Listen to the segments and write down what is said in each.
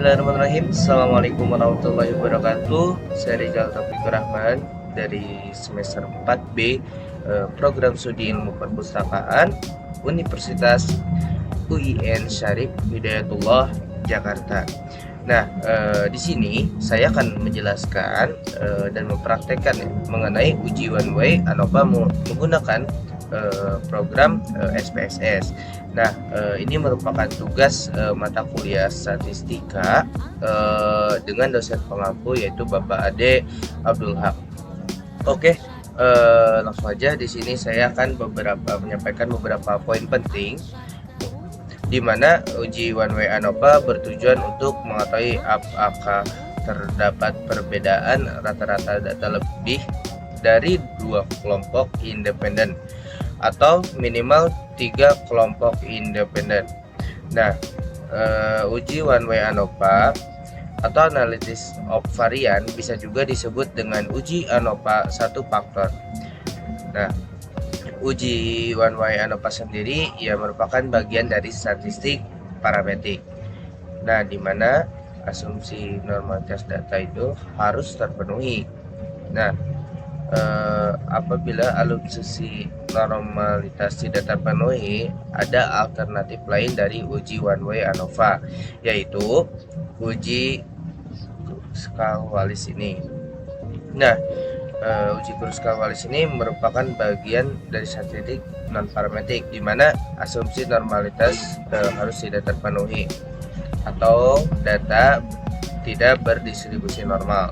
Bismillahirrahmanirrahim. Assalamualaikum warahmatullahi wabarakatuh. Saya Rizal Taufikur Rahman dari semester 4B Program Studi Ilmu Perpustakaan Universitas UIN Syarif Hidayatullah Jakarta. Nah, di sini saya akan menjelaskan dan mempraktekkan mengenai uji one way ANOVA menggunakan program SPSS. Nah, ini merupakan tugas mata kuliah statistika dengan dosen pengampu yaitu Bapak Ade Abdul Haq. Oke, langsung aja. Di sini saya akan menyampaikan beberapa poin penting di mana uji one way ANOVA bertujuan untuk mengetahui apakah terdapat perbedaan rata-rata data lebih dari dua kelompok independen atau minimal 3 kelompok independen. Nah, uji one way ANOVA atau analysis of varian bisa juga disebut dengan uji ANOVA satu faktor. Nah, uji one way ANOVA sendiri merupakan bagian dari statistik parametrik. Nah, di mana asumsi normalitas data itu harus terpenuhi. Nah, apabila asumsi normalitas tidak terpenuhi, ada alternatif lain dari uji one way ANOVA, yaitu uji Kruskal-Wallis ini. Nah, uji Kruskal-Wallis ini merupakan bagian dari statistik non parametrik di mana asumsi normalitas harus tidak terpenuhi atau data tidak berdistribusi normal.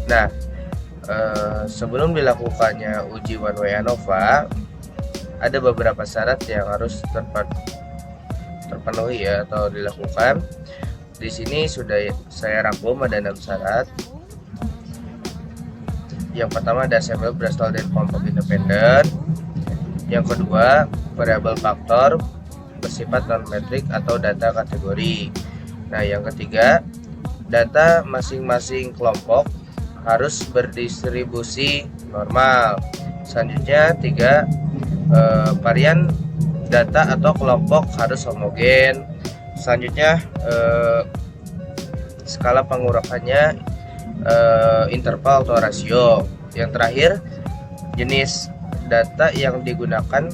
Nah, sebelum dilakukannya uji one way ANOVA, ada beberapa syarat yang harus terpenuhi atau dilakukan. Di sini sudah saya rangkum ada 6 syarat. Yang pertama, ada sampel berasal dari kelompok independen. Yang kedua, variabel faktor bersifat non-metrik atau data kategori. Nah, yang ketiga, data masing-masing kelompok harus berdistribusi normal. Selanjutnya, 3, varian data atau kelompok harus homogen. Selanjutnya, skala pengurapannya interval atau rasio. Yang terakhir, jenis data yang digunakan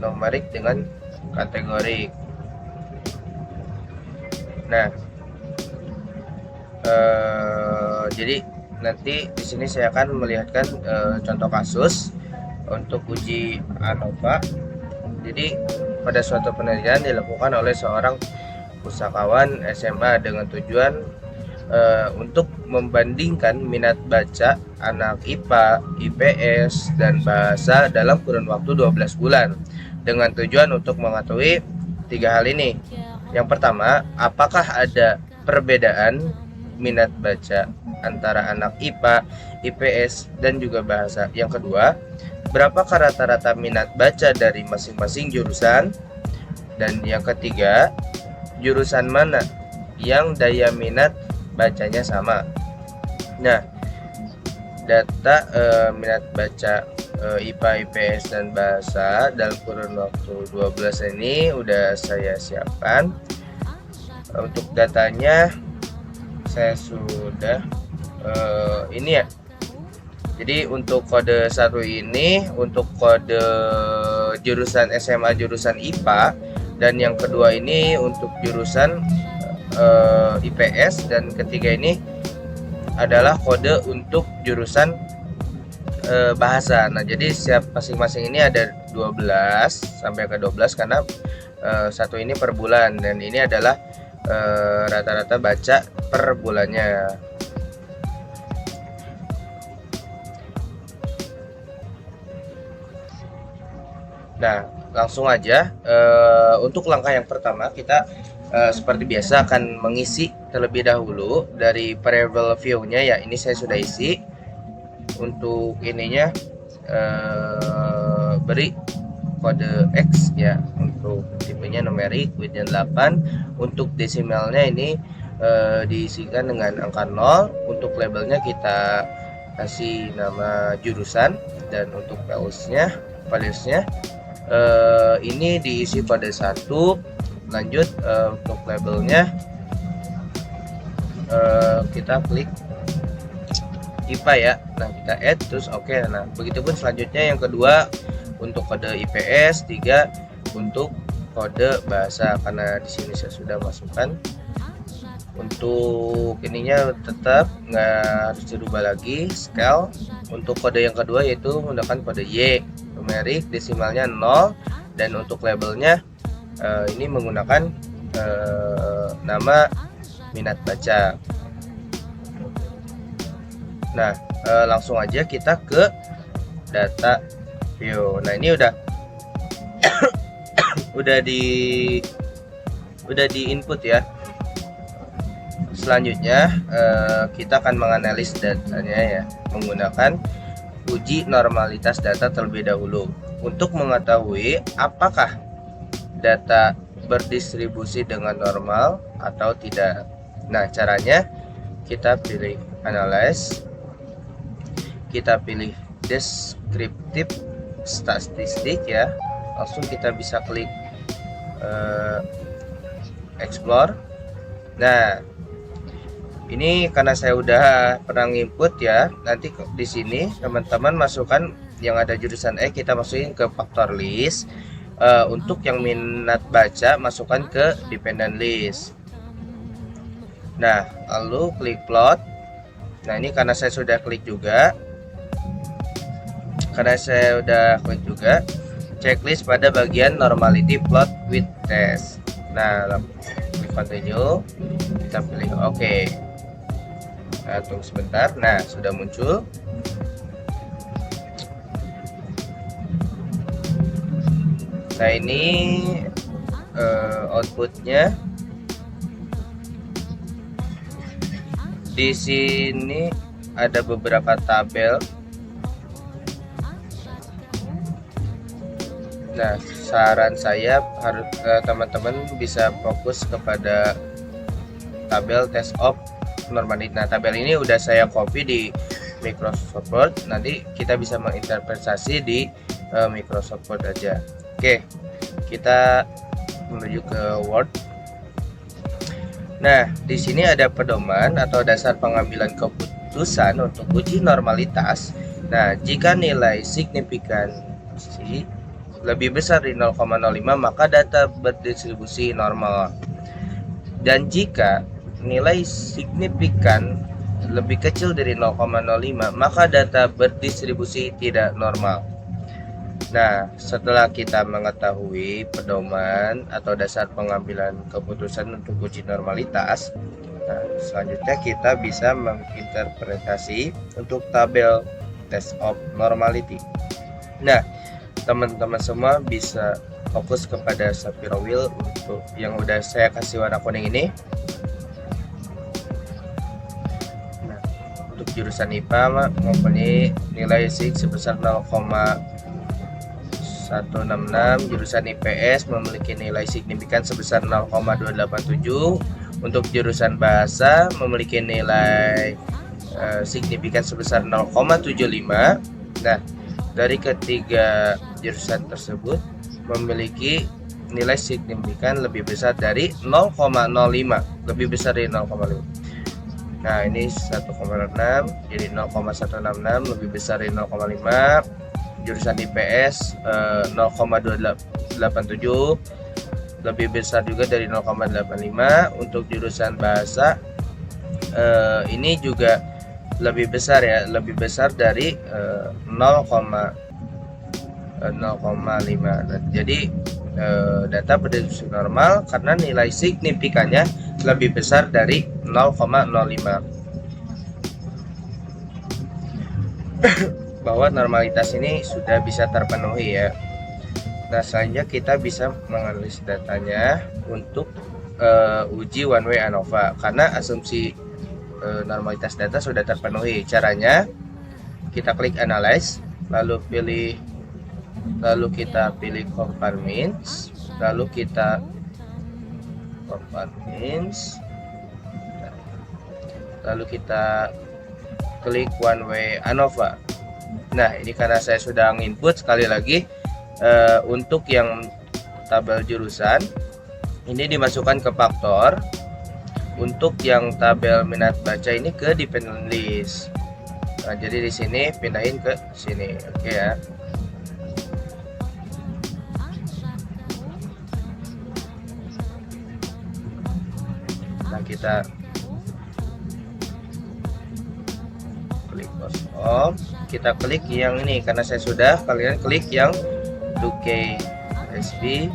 numerik dengan kategori. Nah, jadi nanti di sini saya akan melihatkan contoh kasus untuk uji ANOVA. Jadi pada suatu penelitian dilakukan oleh seorang pustakawan SMA dengan tujuan untuk membandingkan minat baca anak IPA, IPS, dan bahasa dalam kurun waktu 12 bulan dengan tujuan untuk mengetahui 3 hal ini. Yang pertama, apakah ada perbedaan minat baca antara anak IPA, IPS, dan juga bahasa. Yang kedua, berapakah rata-rata minat baca dari masing-masing jurusan? Dan yang ketiga, jurusan mana yang daya minat bacanya sama? Nah, data minat baca IPA, IPS, dan bahasa dalam kurun waktu 12 ini udah saya siapkan. Untuk datanya saya sudah ini ya. Jadi untuk kode 1 ini untuk kode jurusan SMA jurusan IPA, dan yang kedua ini untuk jurusan IPS, dan ketiga ini adalah kode untuk jurusan bahasa. Nah, jadi setiap masing-masing ini ada 12 sampai ke 12 karena satu ini per bulan, dan ini adalah rata-rata baca per bulannya. Nah, langsung aja untuk langkah yang pertama kita seperti biasa akan mengisi terlebih dahulu dari variable view-nya ya. Ini saya sudah isi. Untuk ininya beri kode X ya, untuk tipenya numerik, widthnya 8. Untuk desimalnya ini diisikan dengan angka 0. Untuk labelnya kita kasih nama jurusan, dan untuk valuesnya ini diisi pada 1. Lanjut untuk labelnya kita klik IPA ya. Nah, kita add terus oke. Nah, begitupun selanjutnya yang kedua untuk kode IPS, 3 untuk kode bahasa, karena di sini saya sudah masukkan. Untuk ininya tetap nggak harus dirubah lagi scale. Untuk kode yang kedua yaitu menggunakan kode Y, numerik desimalnya 0, dan untuk labelnya ini menggunakan nama minat baca. Nah, langsung aja kita ke data view. Nah, ini udah udah di input ya. Selanjutnya kita akan menganalisis datanya ya menggunakan uji normalitas data terlebih dahulu untuk mengetahui apakah data berdistribusi dengan normal atau tidak. Nah, caranya kita pilih analyze, kita pilih descriptive statistik ya, langsung kita bisa klik explore. Nah, ini karena saya udah pernah input ya, nanti di sini teman-teman masukkan yang ada jurusan E, kita masukin ke factor list. Untuk yang minat baca masukkan ke dependent list. Nah, lalu klik plot. Nah, ini karena saya sudah klik juga, checklist pada bagian normality plot with test. Nah, klik continue, kita pilih oke. Nah, tunggu sebentar. Nah, sudah muncul. Nah, ini outputnya. Di sini ada beberapa tabel. Nah, saran saya harus teman-teman bisa fokus kepada tabel test of normality. Nah, tabel ini udah saya copy di Microsoft Word. Nanti kita bisa menginterpretasi di Microsoft Word aja. Oke, kita menuju ke Word. Nah, di sini ada pedoman atau dasar pengambilan keputusan untuk uji normalitas. Nah, jika nilai signifikansi lebih besar dari 0,05 maka data berdistribusi normal. Dan jika nilai signifikan lebih kecil dari 0,05 maka data berdistribusi tidak normal. Nah, setelah kita mengetahui pedoman atau dasar pengambilan keputusan untuk uji normalitas, nah, selanjutnya kita bisa menginterpretasi untuk tabel test of normality. Nah, teman-teman semua bisa fokus kepada Shapiro Wheel untuk yang udah saya kasih warna kuning ini. Nah, untuk jurusan IPA mempunyai nilai SIG sebesar 0,166, jurusan IPS memiliki nilai signifikan sebesar 0,287, untuk jurusan bahasa memiliki nilai signifikan sebesar 0,75. Nah, dari ketiga jurusan tersebut memiliki nilai signifikan lebih besar dari 0,05, lebih besar dari 0,5. Nah, ini 1,6 jadi 0,166 lebih besar dari 0,5. Jurusan IPS 0,287 lebih besar juga dari 0,85. Untuk jurusan bahasa ini juga lebih besar ya, lebih besar dari 0,5. Jadi data berdistribusi normal karena nilai signifikannya lebih besar dari 0,05. Bahwa normalitas ini sudah bisa terpenuhi ya. Nah, selanjutnya kita bisa menganalisis datanya untuk uji one way ANOVA karena asumsi normalitas data sudah terpenuhi. Caranya kita klik analyze, lalu kita pilih compare means, lalu kita klik one way ANOVA. Nah, ini karena saya sudah nginput sekali lagi untuk yang tabel jurusan ini dimasukkan ke faktor. untuk yang tabel minat baca ini ke dependent list. Nah, jadi di sini pindahin ke sini, oke ya. Nah, kita klik kosong, kita klik yang ini karena saya sudah, kalian klik yang 2K SB.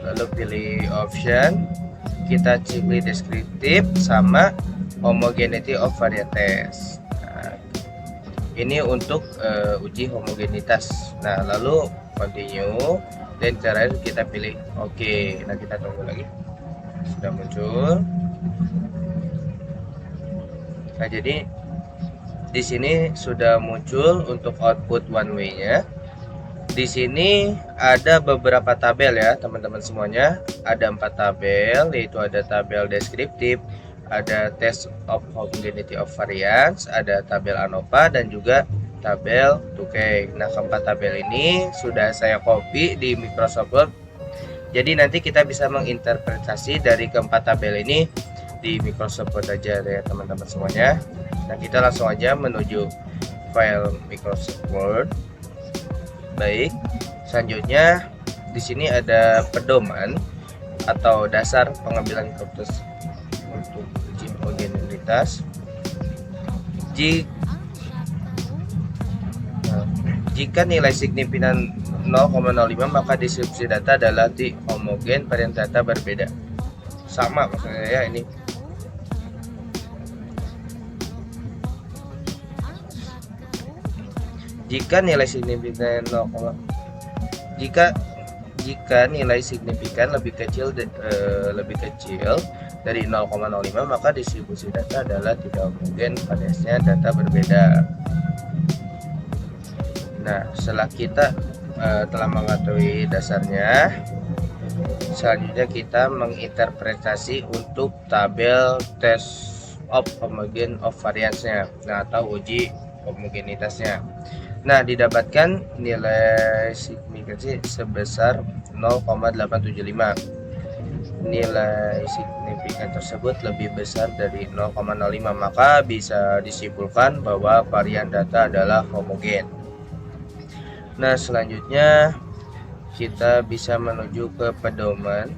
Lalu pilih option, kita pilih deskriptif sama homogeneity of varieties. Nah, ini untuk uji homogenitas. Nah, lalu continue dan terakhir kita pilih oke. Nah, kita tunggu lagi, sudah muncul. Nah, jadi di sini sudah muncul untuk output one way-nya. Di sini ada beberapa tabel ya teman-teman semuanya. Ada 4 tabel, yaitu ada tabel deskriptif, ada test of homogeneity of variance, ada tabel ANOVA, dan juga tabel 2K. Nah, keempat tabel ini sudah saya copy di Microsoft Word. Jadi nanti kita bisa menginterpretasi dari keempat tabel ini di Microsoft Word aja ya teman-teman semuanya. Nah, kita langsung aja menuju file Microsoft Word. Baik, selanjutnya di sini ada pedoman atau dasar pengambilan keputusan untuk uji homogenitas. Jika nilai signifikan 0,05 maka distribusi data adalah homogen, varian data berbeda. Sama maksudnya ya ini. Jika nilai signifikan jika nilai signifikan lebih kecil dari 0,05 maka distribusi data adalah tidak homogen, variasinya data berbeda. Nah, setelah kita telah mengetahui dasarnya, selanjutnya kita menginterpretasi untuk tabel test of homogen of variance-nya, nah, atau uji homogenitasnya. Nah, didapatkan nilai signifikansi sebesar 0,875. Nilai signifikan tersebut lebih besar dari 0,05 maka bisa disimpulkan bahwa varian data adalah homogen. Nah, selanjutnya kita bisa menuju ke pedoman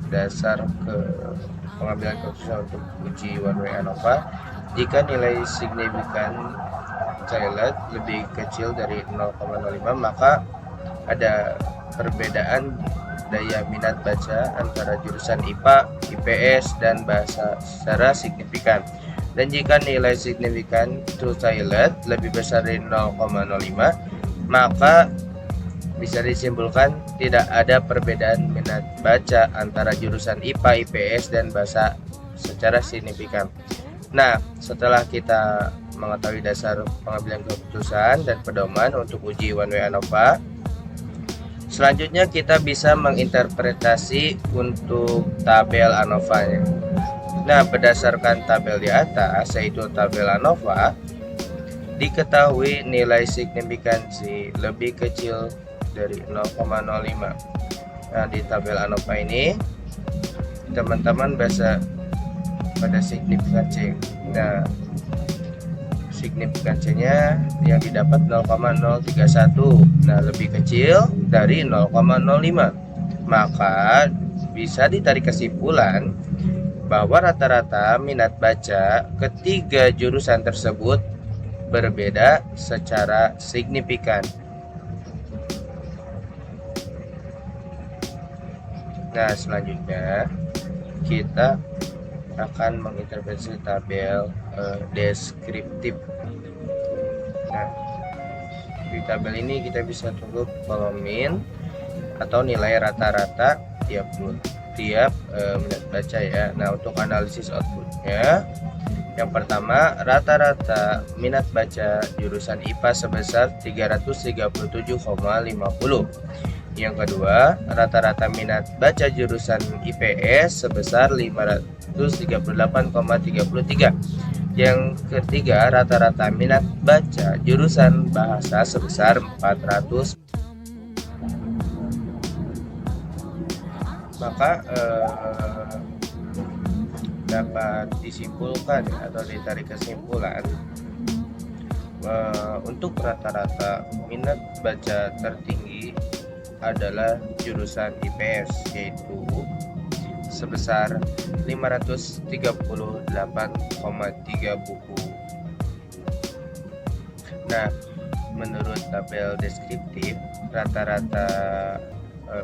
dasar ke pengambilan keputusan untuk uji one way ANOVA. Jika nilai signifikan child lebih kecil dari 0,05 maka ada perbedaan daya minat baca antara jurusan IPA, IPS, dan bahasa secara signifikan. Dan jika nilai signifikan to child lebih besar dari 0,05 maka bisa disimpulkan tidak ada perbedaan minat baca antara jurusan IPA, IPS, dan bahasa secara signifikan. Nah, setelah kita mengetahui dasar pengambilan keputusan dan pedoman untuk uji one way ANOVA, selanjutnya kita bisa menginterpretasi untuk tabel ANOVA-nya. Nah, berdasarkan tabel di atas, yaitu tabel ANOVA, diketahui nilai signifikansi lebih kecil dari 0,05. Nah, di tabel ANOVA ini teman-teman bisa pada signifikansi. Nah, signifikansinya yang didapat 0,031. Nah, lebih kecil dari 0,05. Maka bisa ditarik kesimpulan bahwa rata-rata minat baca ketiga jurusan tersebut berbeda secara signifikan. Nah, selanjutnya kita akan menginterpretasi tabel deskriptif. Nah, di tabel ini kita bisa tunggu min atau nilai rata-rata tiap minat baca ya. Nah, untuk analisis outputnya, yang pertama, rata-rata minat baca jurusan IPA sebesar 337,50. Yang kedua, rata-rata minat baca jurusan IPS sebesar 538,33. Yang ketiga, rata-rata minat baca jurusan bahasa sebesar 400. Maka dapat disimpulkan atau ditarik kesimpulan untuk rata-rata minat baca tertinggi adalah jurusan IPS, yaitu sebesar 538,3 buku. Nah, menurut tabel deskriptif, rata-rata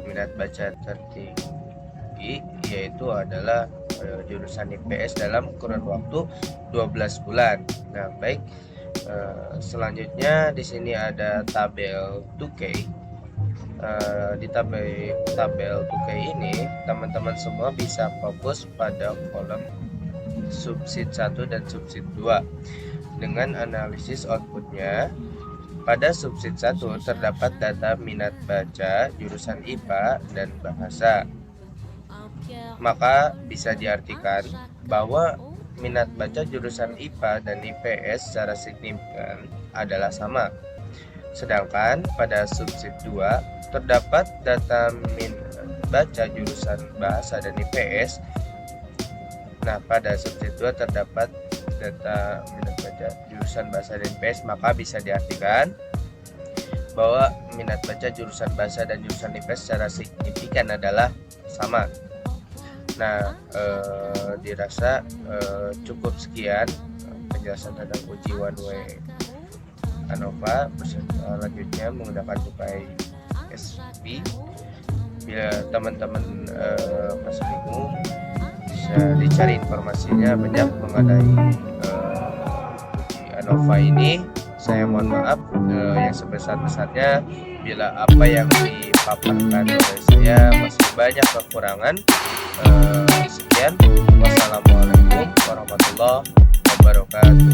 minat baca tertinggi yaitu adalah jurusan IPS dalam kurun waktu 12 bulan. Nah, baik, selanjutnya di sini ada tabel 2K. Di tabel 2K ini teman-teman semua bisa fokus pada kolom subsit 1 dan subsit 2 dengan analisis outputnya. Pada subsit 1 terdapat data minat baca jurusan IPA dan bahasa. Maka bisa diartikan bahwa minat baca jurusan IPA dan IPS secara signifikan adalah sama. Sedangkan pada subsit 2 terdapat data minat baca jurusan bahasa dan IPS. Nah, pada subsit 2 terdapat data minat baca jurusan bahasa dan IPS, maka bisa diartikan bahwa minat baca jurusan bahasa dan jurusan IPS secara signifikan adalah sama. Nah, dirasa cukup sekian penjelasan tentang uji one way ANOVA. Selanjutnya menggunakan tupai SB. Bila teman-teman masih bingung, bisa dicari informasinya banyak mengenai uji ANOVA ini. Saya mohon maaf yang sebesar-besarnya bila apa yang dipaparkan oleh saya masih banyak kekurangan. Sekian, wassalamualaikum warahmatullahi wabarakatuh.